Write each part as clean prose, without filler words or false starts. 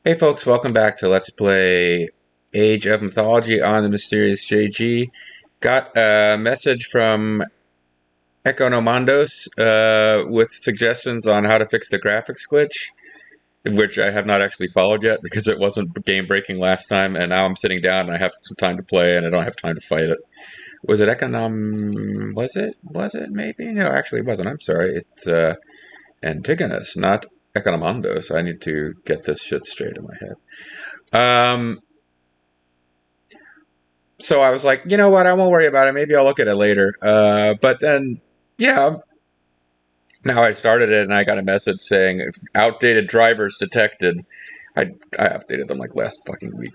Hey folks, welcome back to Let's Play Age of Mythology on the Mysterious JG. Got a message from Economandos with suggestions on how to fix the graphics glitch, which I have not actually followed yet because it wasn't game breaking last time, and now I'm sitting down and I have some time to play and I don't have time to fight it. Was it Was it? Was it maybe? No, actually it wasn't. I'm sorry. It's Antigonus, not Economandos. I need to get this shit straight in my head. So I was like, you know what? I won't worry about it. Maybe I'll look at it later. But then, yeah, now I started it and I got a message saying outdated drivers detected. I updated them like last fucking week.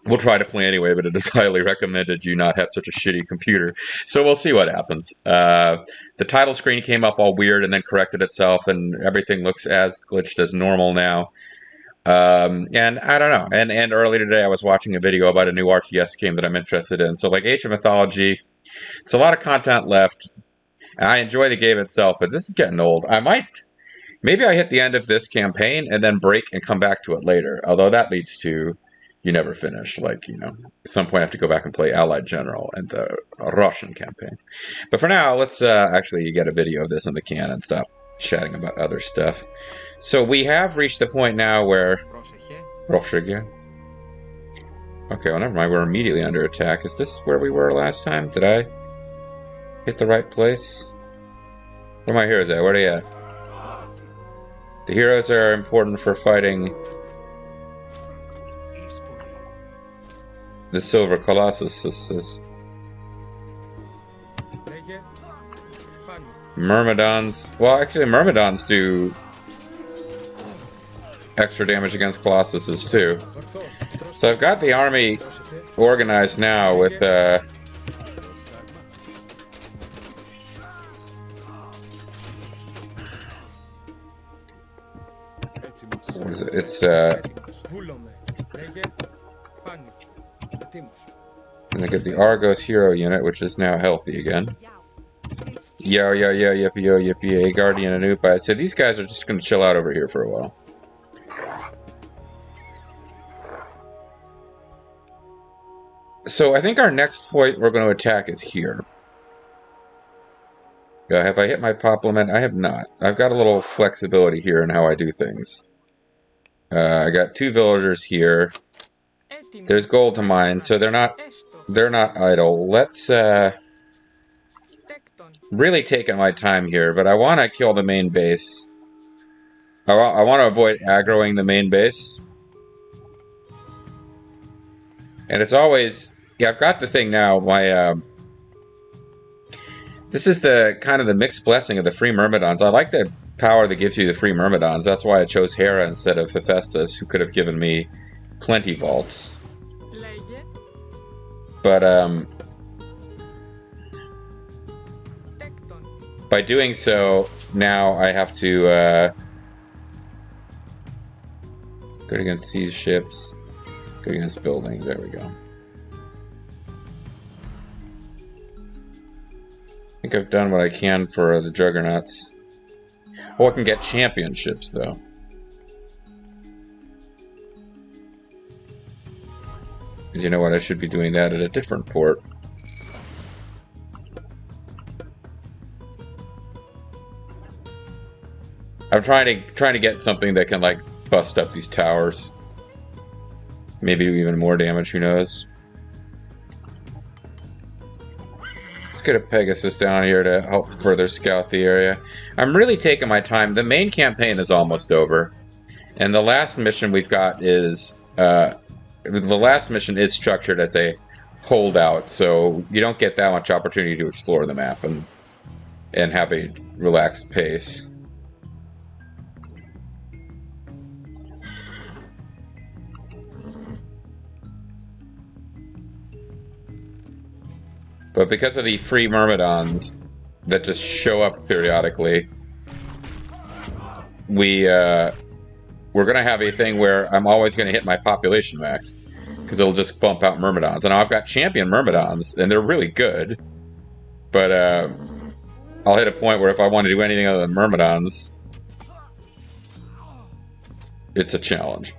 We'll try to play anyway, but it is highly recommended you not have such a shitty computer. So we'll see what happens. The title screen came up all weird and then corrected itself, and everything looks as glitched as normal now. And I don't know. And earlier today I was watching a video about a new RTS game that I'm interested in. So like Age of Mythology, it's a lot of content left. And I enjoy the game itself, but this is getting old. Maybe I hit the end of this campaign and then break and come back to it later. Although that leads to you never finish. Like, you know, at some point I have to go back and play Allied General and the Russian campaign. But for now, let's actually get a video of this in the can and stop chatting about other stuff. So we have reached the point now where... Okay, well, never mind. We're immediately under attack. Is this where we were last time? Did I hit the right place? Where are my heroes at? Where are they at? The heroes are important for fighting the Silver Colossus. Myrmidons. Well, actually, Myrmidons do extra damage against Colossuses too. So I've got the army organized now with what is it? It's and I get the Argos hero unit, which is now healthy again. Yo, yippee, Guardian and Upa. So these guys are just going to chill out over here for a while. So I think our next point we're going to attack is here. Have I hit my populament? I have not. I've got a little flexibility here in how I do things. I got 2 villagers here. There's gold to mine, so they're not idle. Let's really taking my time here, but I want to kill the main base. I want to avoid aggroing the main base. And it's always... Yeah, I've got the thing now. This is the kind of the mixed blessing of the free Myrmidons. I like the power that gives you the free Myrmidons. That's why I chose Hera instead of Hephaestus, who could have given me plenty vaults. But, by doing so, now I have to, go against siege ships, go against buildings, there we go. I think I've done what I can for the Juggernauts. Oh, I can get championships, though. You know what? I should be doing that at a different port. I'm trying to get something that can like bust up these towers. Maybe do even more damage. Who knows? Let's get a Pegasus down here to help further scout the area. I'm really taking my time. The main campaign is almost over, and the last mission we've got is. The last mission is structured as a holdout, so you don't get that much opportunity to explore the map and have a relaxed pace. But because of the free Myrmidons that just show up periodically, we're going to have a thing where I'm always going to hit my population max, because it'll just bump out Myrmidons. And I've got champion Myrmidons, and they're really good. But I'll hit a point where if I want to do anything other than Myrmidons, it's a challenge.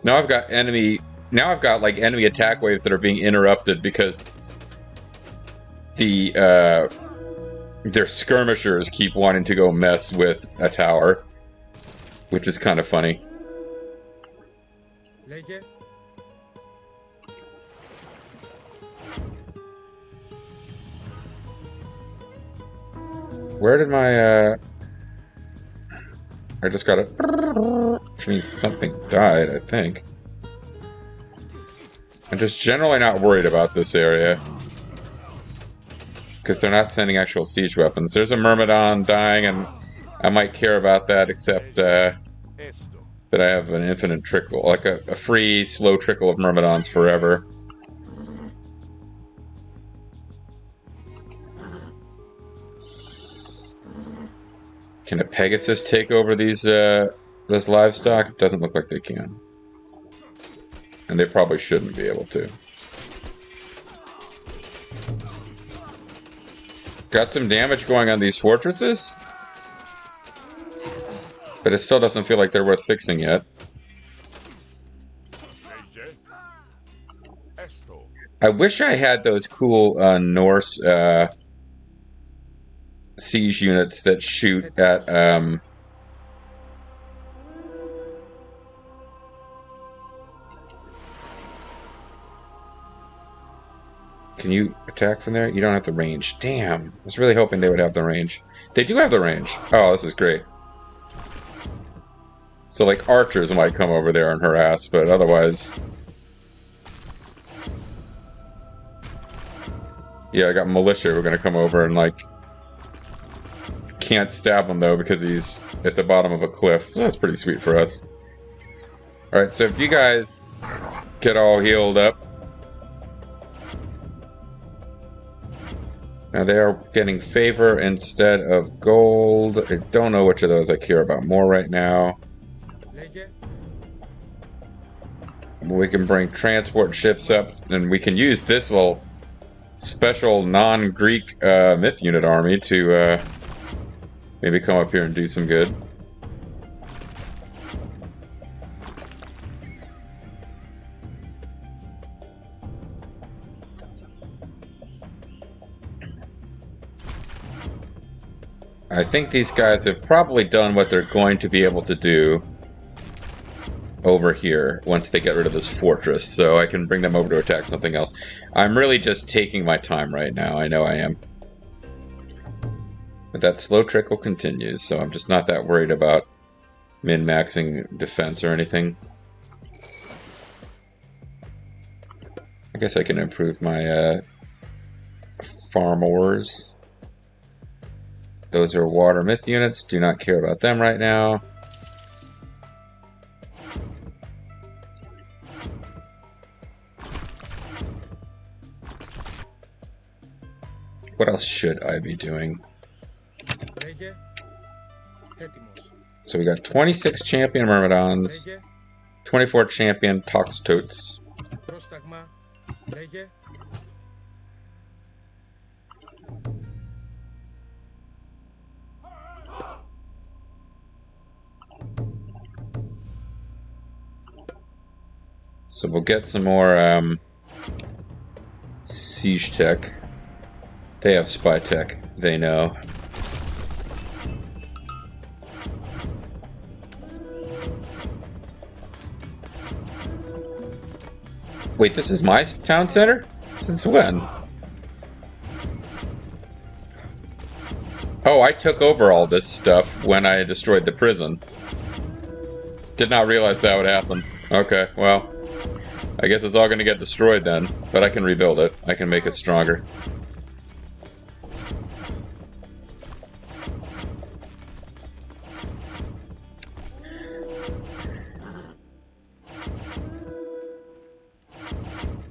Now I've got enemy. Now I've got like enemy attack waves that are being interrupted because the their skirmishers keep wanting to go mess with a tower, which is kind of funny. Where did my I just got it, which means something died, I think. I'm just generally not worried about this area because they're not sending actual siege weapons. There's a Myrmidon dying, and I might care about that, except that I have an infinite trickle, like a free, slow trickle of Myrmidons forever. Can a Pegasus take over these this livestock? It doesn't look like they can. And they probably shouldn't be able to. Got some damage going on these fortresses. But it still doesn't feel like they're worth fixing yet. I wish I had those cool Norse siege units that shoot at can you attack from there? You don't have the range. Damn. I was really hoping they would have the range. They do have the range. Oh, this is great. So, like, archers might come over there and harass, but otherwise... Yeah, I got militia who are going to come over and, like... Can't stab him, though, because he's at the bottom of a cliff. So that's pretty sweet for us. Alright, so if you guys get all healed up... Now they are getting favor instead of gold. I don't know which of those I care about more right now. We can bring transport ships up, and we can use this little special non-Greek myth unit army to maybe come up here and do some good. I think these guys have probably done what they're going to be able to do over here once they get rid of this fortress, so I can bring them over to attack something else. I'm really just taking my time right now. I know I am. But that slow trickle continues, so I'm just not that worried about min-maxing defense or anything. I guess I can improve my farm ores. Those are water myth units. Do not care about them right now. What else should I be doing? So we got 26 champion Myrmidons, 24 champion Toxtotes. So we'll get some more siege tech. They have spy tech, they know. Wait, this is my town center? Since when? Oh, I took over all this stuff when I destroyed the prison. Did not realize that would happen. Okay, well, I guess it's all going to get destroyed then, but I can rebuild it. I can make it stronger.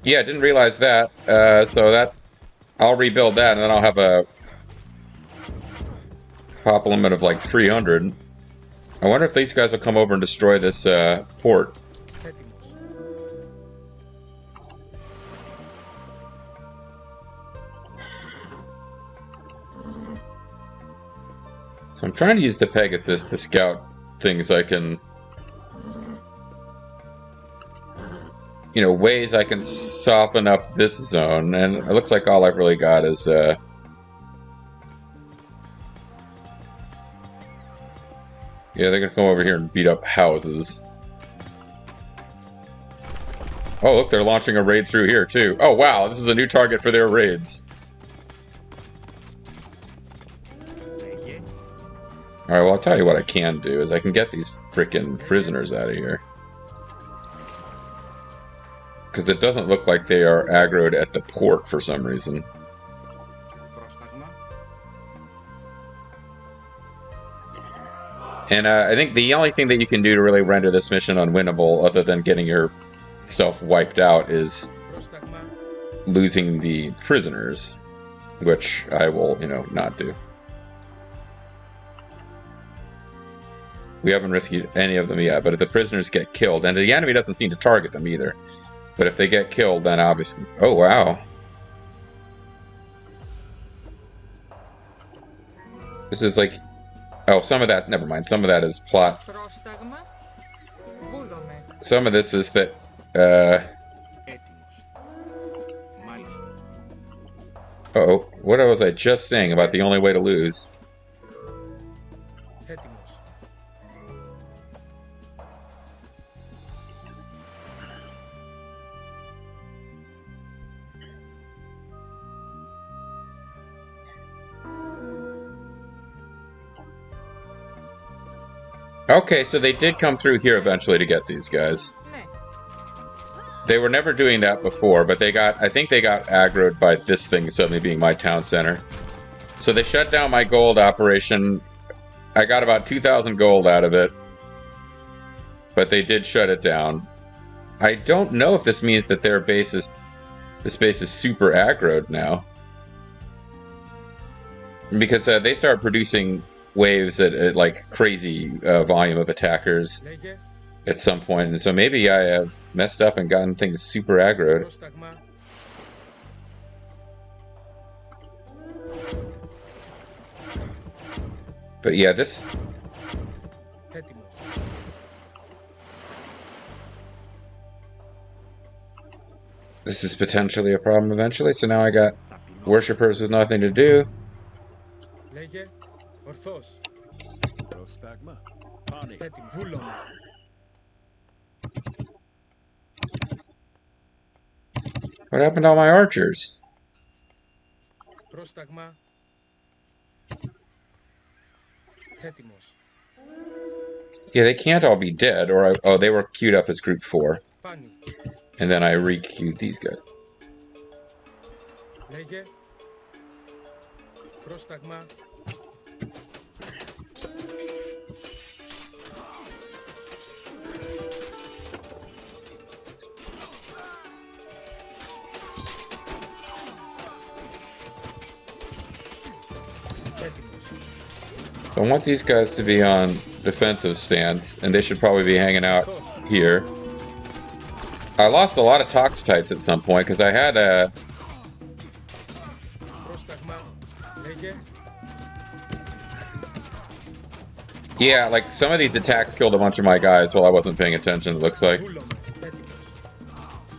Yeah, I didn't realize that. So that I'll rebuild that, and then I'll have a pop limit of like 300. I wonder if these guys will come over and destroy this port. So I'm trying to use the Pegasus to scout things I can ways I can soften up this zone, and it looks like all I've really got is, yeah, they're gonna come over here and beat up houses. Oh, look, they're launching a raid through here, too. Oh, wow, this is a new target for their raids. Alright, well, I'll tell you what I can do, is I can get these frickin' prisoners out of here. Because it doesn't look like they are aggroed at the port for some reason. And I think the only thing that you can do to really render this mission unwinnable, other than getting yourself wiped out, is losing the prisoners, which I will, not do. We haven't rescued any of them yet, but if the prisoners get killed, and the enemy doesn't seem to target them either, but if they get killed, then obviously... Oh, wow. This is like... Oh, some of that... Never mind. Some of that is plot. Some of this is that... Uh-oh. What was I just saying about the only way to lose? Okay, so they did come through here eventually to get these guys. They were never doing that before, but I think they got aggroed by this thing suddenly being my town center. So they shut down my gold operation. I got about 2,000 gold out of it. But they did shut it down. I don't know if this means that this base is super aggroed now. Because they start producing waves at like crazy volume of attackers at some point, and so maybe I have messed up and gotten things super aggroed. But yeah, this is potentially a problem eventually, so now I got worshippers with nothing to do. What happened to all my archers? Yeah, they can't all be dead, or oh, they were queued up as group 4. And then I re-queued these guys. I want these guys to be on defensive stance, and they should probably be hanging out here. I lost a lot of Toxotites at some point, because I had a... Yeah, like, some of these attacks killed a bunch of my guys while I wasn't paying attention, it looks like.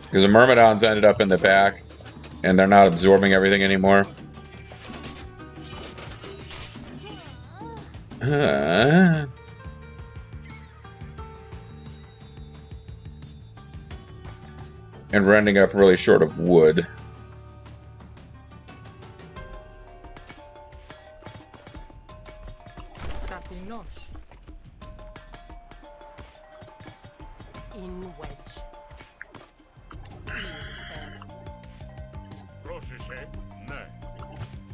Because the Myrmidons ended up in the back, and they're not absorbing everything anymore. And we're ending up really short of wood.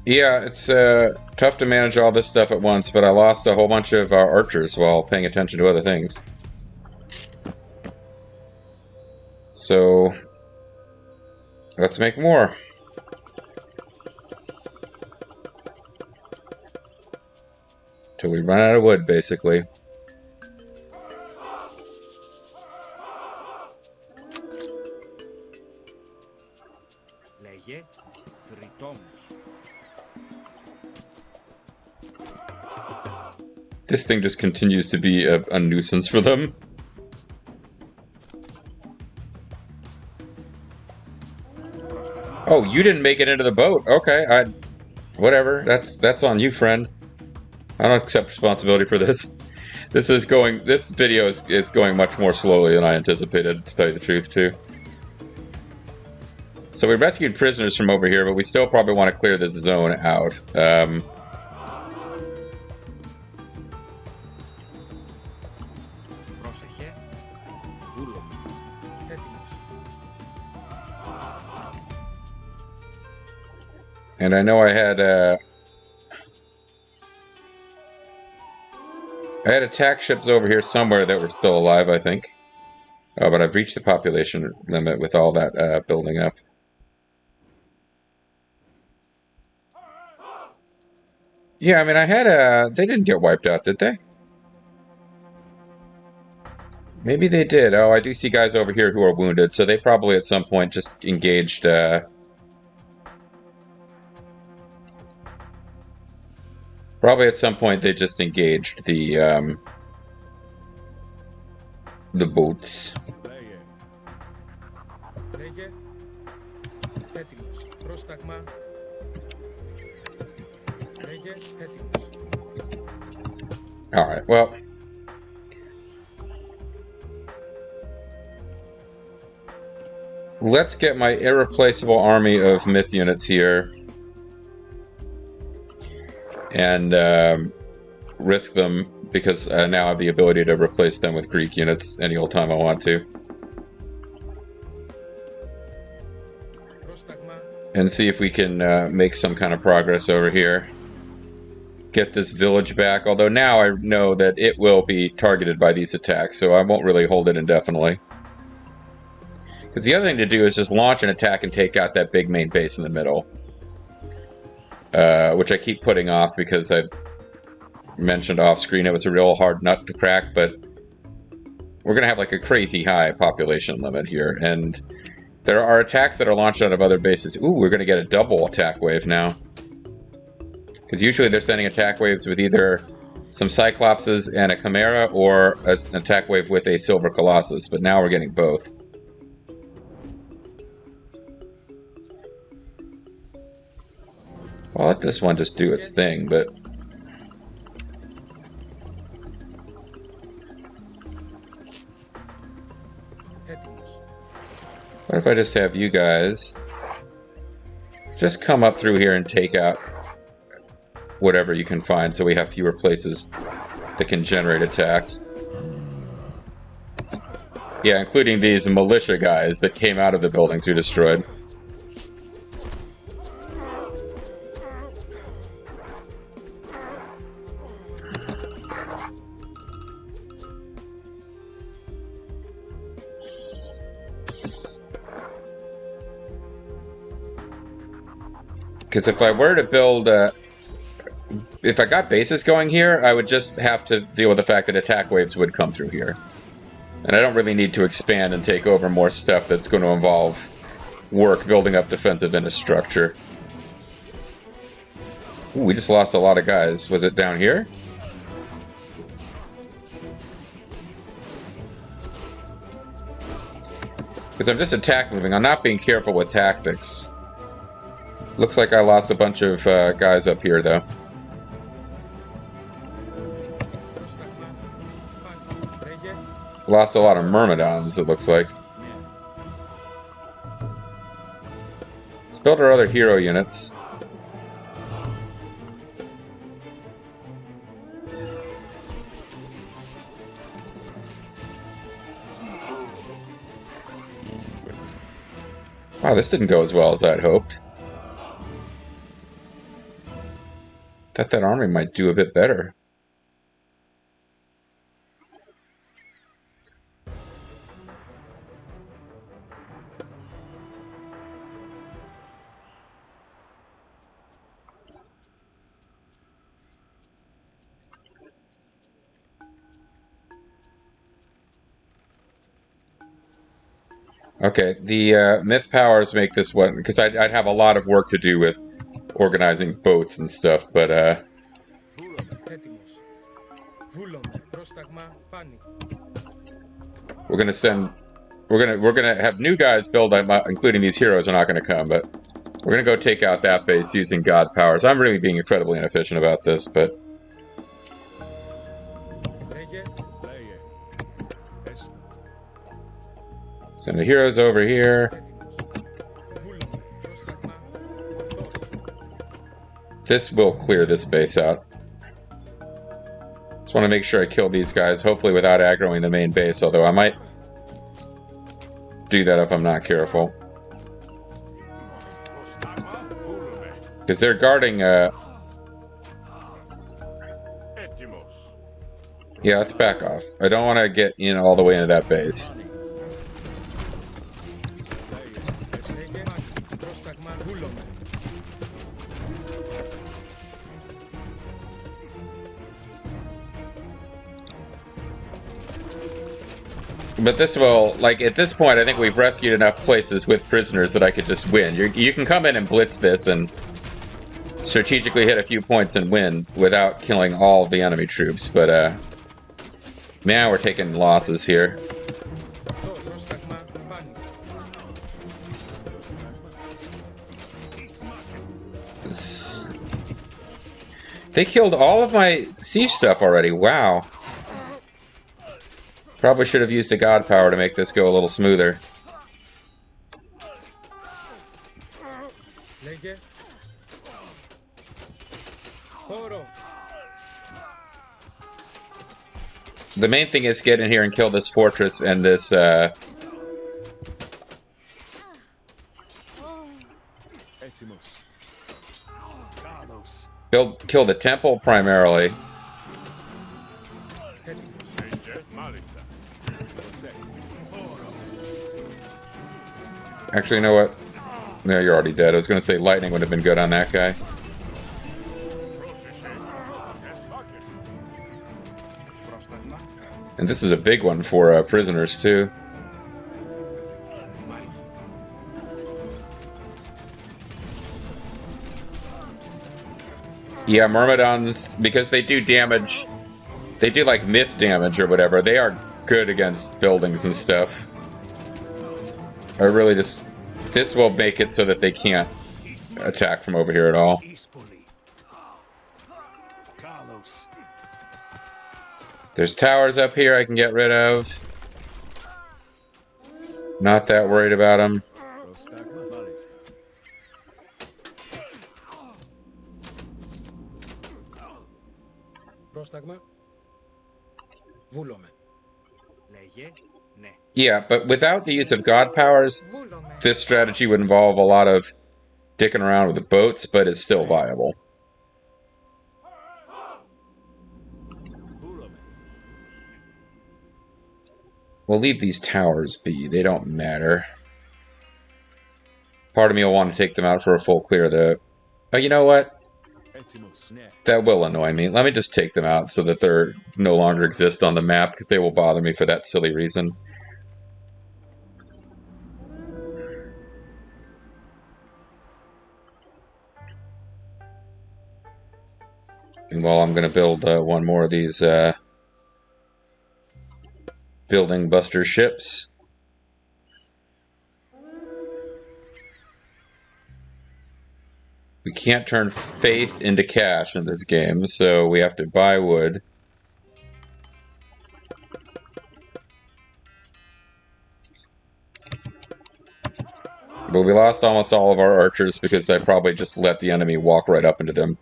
Yeah, it's tough to manage all this stuff at once, but I lost a whole bunch of archers while paying attention to other things. So, let's make more. Till we run out of wood, basically. This thing just continues to be a nuisance for them. Oh, you didn't make it into the boat. Okay, whatever. That's on you, friend. I don't accept responsibility for this. This video is going much more slowly than I anticipated, to tell you the truth, too. So we rescued prisoners from over here, but we still probably want to clear this zone out. And I know I had attack ships over here somewhere that were still alive, I think. Oh, but I've reached the population limit with all that building up. Yeah, I mean, I had they didn't get wiped out, did they? Maybe they did. Oh, I do see guys over here who are wounded, so they probably at some point just engaged... Probably at some point they just engaged the boats. Alright, well... Let's get my irreplaceable army of myth units here. And risk them, because I now have the ability to replace them with Greek units any old time I want to. And see if we can make some kind of progress over here. Get this village back, although now I know that it will be targeted by these attacks, so I won't really hold it indefinitely. Because the other thing to do is just launch an attack and take out that big main base in the middle. Which I keep putting off because I mentioned off screen it was a real hard nut to crack, but we're going to have like a crazy high population limit here, and there are attacks that are launched out of other bases. Ooh, we're going to get a double attack wave now. Because usually they're sending attack waves with either some Cyclopses and a Chimera, or an attack wave with a Silver Colossus, but now we're getting both. I'll let this one just do its thing, but... What if I just have you guys just come up through here and take out whatever you can find, so we have fewer places that can generate attacks. Yeah, including these militia guys that came out of the buildings we destroyed. Because if I were to build, if I got bases going here, I would just have to deal with the fact that attack waves would come through here. And I don't really need to expand and take over more stuff that's going to involve work building up defensive infrastructure. Ooh, we just lost a lot of guys. Was it down here? Because I'm just attack moving. I'm not being careful with tactics. Looks like I lost a bunch of guys up here, though. Lost a lot of Myrmidons, it looks like. Let's build our other hero units. Wow, this didn't go as well as I'd hoped. Thought that army might do a bit better. Okay, the myth powers make this one, because I'd have a lot of work to do with organizing boats and stuff, but we're gonna have new guys build, including these heroes are not gonna come, but We're gonna go take out that base using god powers. I'm really being incredibly inefficient about this, but... Send the heroes over here. This will clear this base out. Just want to make sure I kill these guys, hopefully without aggroing the main base, although I might do that if I'm not careful. Because they're guarding, Yeah, let's back off. I don't want to get in all the way into that base. But this will, like, at this point, I think we've rescued enough places with prisoners that I could just win. You can come in and blitz this and strategically hit a few points and win without killing all the enemy troops, but, man, we're taking losses here. They killed all of my siege stuff already, wow. Probably should have used a god power to make this go a little smoother. The main thing is get in here and kill this fortress and this, kill the temple primarily. Actually, you know what? No, you're already dead. I was going to say lightning would have been good on that guy. And this is a big one for prisoners, too. Yeah, Myrmidons, because they do damage, they do like myth damage or whatever, they are good against buildings and stuff. I really just... This will make it so that they can't attack from over here at all. There's towers up here I can get rid of. Not that worried about them. Yeah, but without the use of god powers, this strategy would involve a lot of dicking around with the boats, but it's still viable. We'll leave these towers be. They don't matter. Part of me will want to take them out for a full clear, though. Oh, you know what? That will annoy me. Let me just take them out so that they're no longer exist on the map, because they will bother me for that silly reason. And while I'm going to build one more of these building buster ships. We can't turn faith into cash in this game, so we have to buy wood. But we lost almost all of our archers because I probably just let the enemy walk right up into them.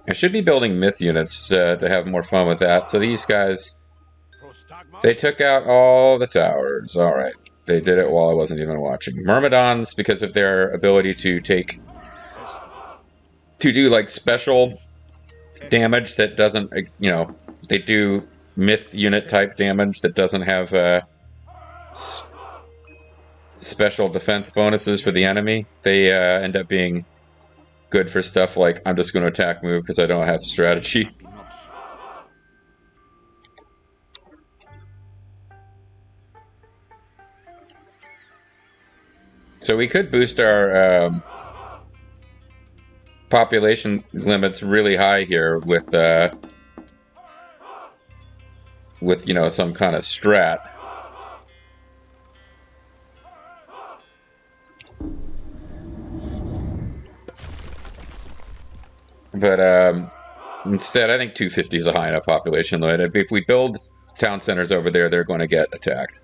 I should be building myth units to have more fun with that. So these guys, they took out all the towers. Alright. They did it while I wasn't even watching. Myrmidons, because of their ability to do like special damage that doesn't, you know, they do myth unit type damage that doesn't have special defense bonuses for the enemy. They end up being good for stuff like, I'm just going to attack move because I don't have strategy. So we could boost our population limits really high here with with, you know, some kind of strat. But instead, I think 250 is a high enough population limit. If we build town centers over there, they're going to get attacked.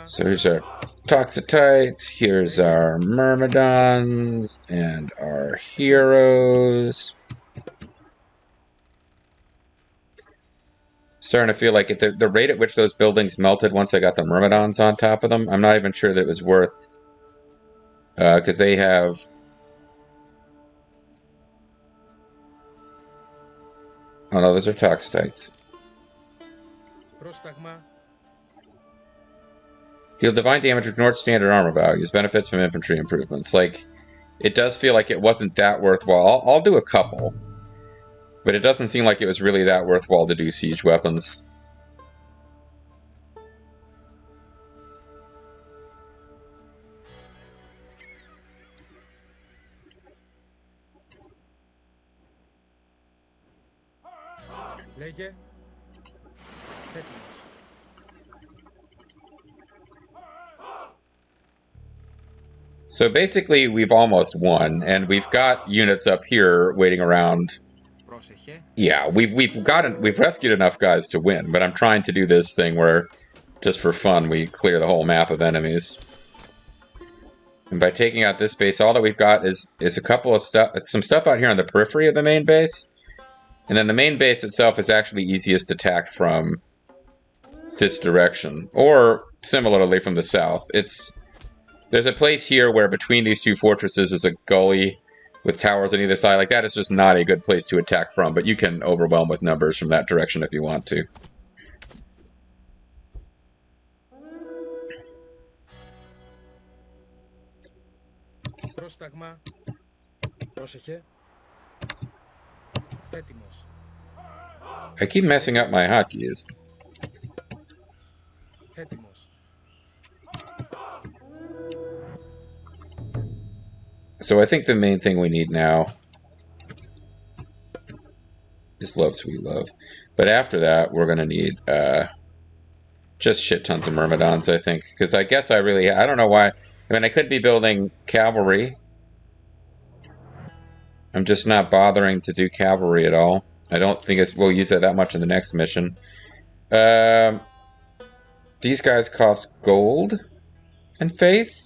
So here's our Toxotites, here's our Myrmidons, and our heroes. Starting to feel like the rate at which those buildings melted once I got the Myrmidons on top of them, I'm not even sure that it was worth... because they have... Oh no, those are Toxotites. Deal divine damage with North standard armor values. Benefits from infantry improvements. Like, it does feel like it wasn't that worthwhile. I'll do a couple. But it doesn't seem like it was really that worthwhile to do siege weapons. So basically, we've almost won, and we've got units up here waiting around. Yeah, we've rescued enough guys to win, but I'm trying to do this thing where, just for fun, we clear the whole map of enemies. And by taking out this base, all that we've got is a couple of some stuff out here on the periphery of the main base, and then the main base itself is actually easiest attacked from this direction, or similarly from the south. There's a place here where between these two fortresses is a gully with towers on either side. Like, that is just not a good place to attack from, but you can overwhelm with numbers from that direction if you want to. I keep messing up my hotkeys. So I think the main thing we need now is love, sweet love. But after that, we're going to need just shit tons of Myrmidons, I think. Because I guess I don't know why. I mean, I could be building cavalry. I'm just not bothering to do cavalry at all. I don't think we'll use it that much in the next mission. These guys cost gold and faith.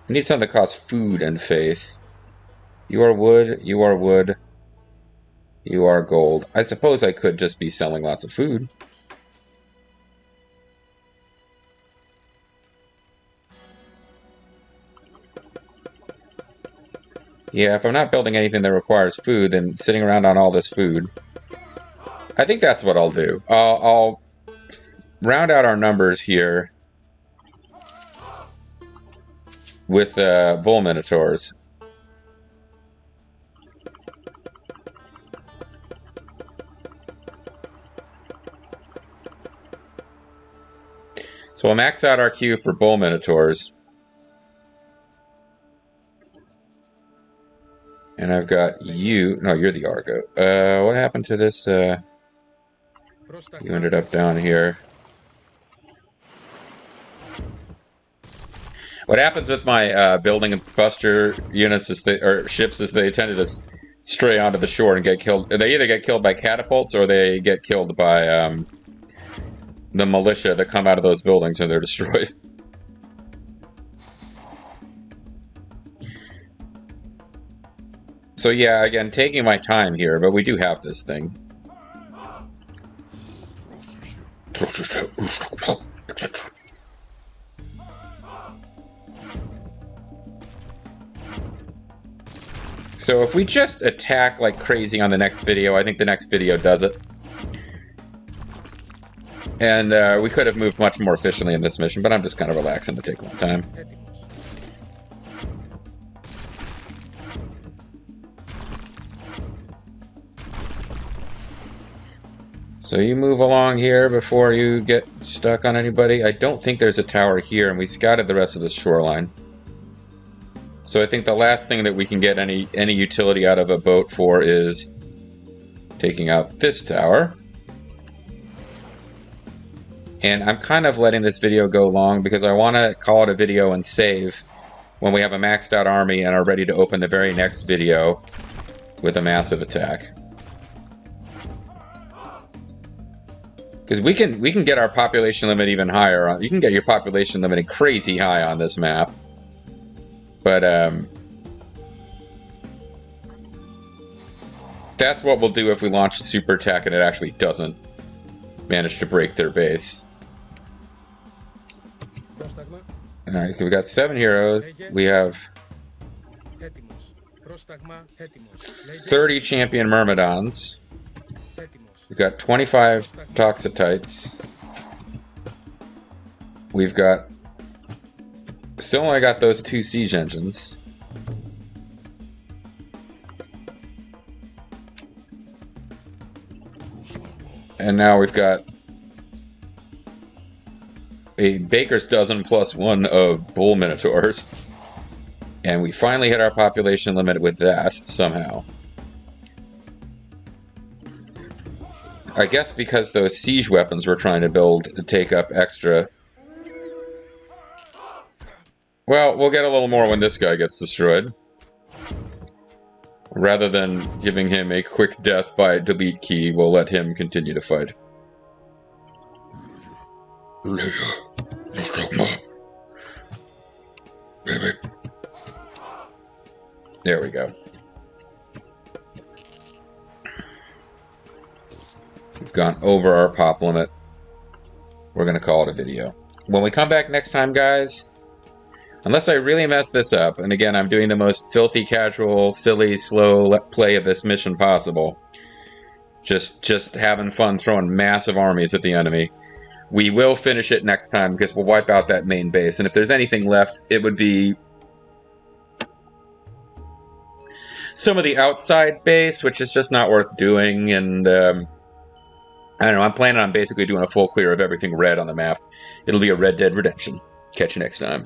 I need something that costs food and faith. You are wood, you are wood, you are gold. I suppose I could just be selling lots of food. Yeah, if I'm not building anything that requires food, then sitting around on all this food. I think that's what I'll do. I'll round out our numbers here with bull minotaurs. So we'll max out our queue for bull minotaurs. And I've got you. No, you're the Argo. What happened to this? You ended up down here. What happens with my building buster units or ships is they tend to just stray onto the shore and get killed. They either get killed by catapults or they get killed by the militia that come out of those buildings when they're destroyed. So yeah, again, taking my time here, but we do have this thing. So if we just attack like crazy on the next video, I think the next video does it. And we could have moved much more efficiently in this mission, but I'm just kind of relaxing to take my time. So you move along here before you get stuck on anybody. I don't think there's a tower here, and we scouted the rest of the shoreline. So I think the last thing that we can get any utility out of a boat for is taking out this tower. And I'm kind of letting this video go long because I want to call it a video and save when we have a maxed out army and are ready to open the very next video with a massive attack. Because we can get our population limit even higher. You can get your population limit crazy high on this map. But that's what we'll do if we launch the super attack and it actually doesn't manage to break their base. Alright, so we got 7 heroes. We have 30 champion Myrmidons. We've got 25 Toxotites. We've got... Still only got those 2 siege engines. And now we've got a baker's dozen plus 1 of bull minotaurs. And we finally hit our population limit with that, somehow. I guess because those siege weapons we're trying to build to take up extra... Well, we'll get a little more when this guy gets destroyed. Rather than giving him a quick death by delete key, we'll let him continue to fight. There we go. We've gone over our pop limit. We're going to call it a video. When we come back next time, guys, unless I really mess this up, and again, I'm doing the most filthy, casual, silly, slow play of this mission possible. Just having fun throwing massive armies at the enemy. We will finish it next time because we'll wipe out that main base. And if there's anything left, it would be some of the outside base, which is just not worth doing. And I don't know, I'm planning on basically doing a full clear of everything red on the map. It'll be a Red Dead Redemption. Catch you next time.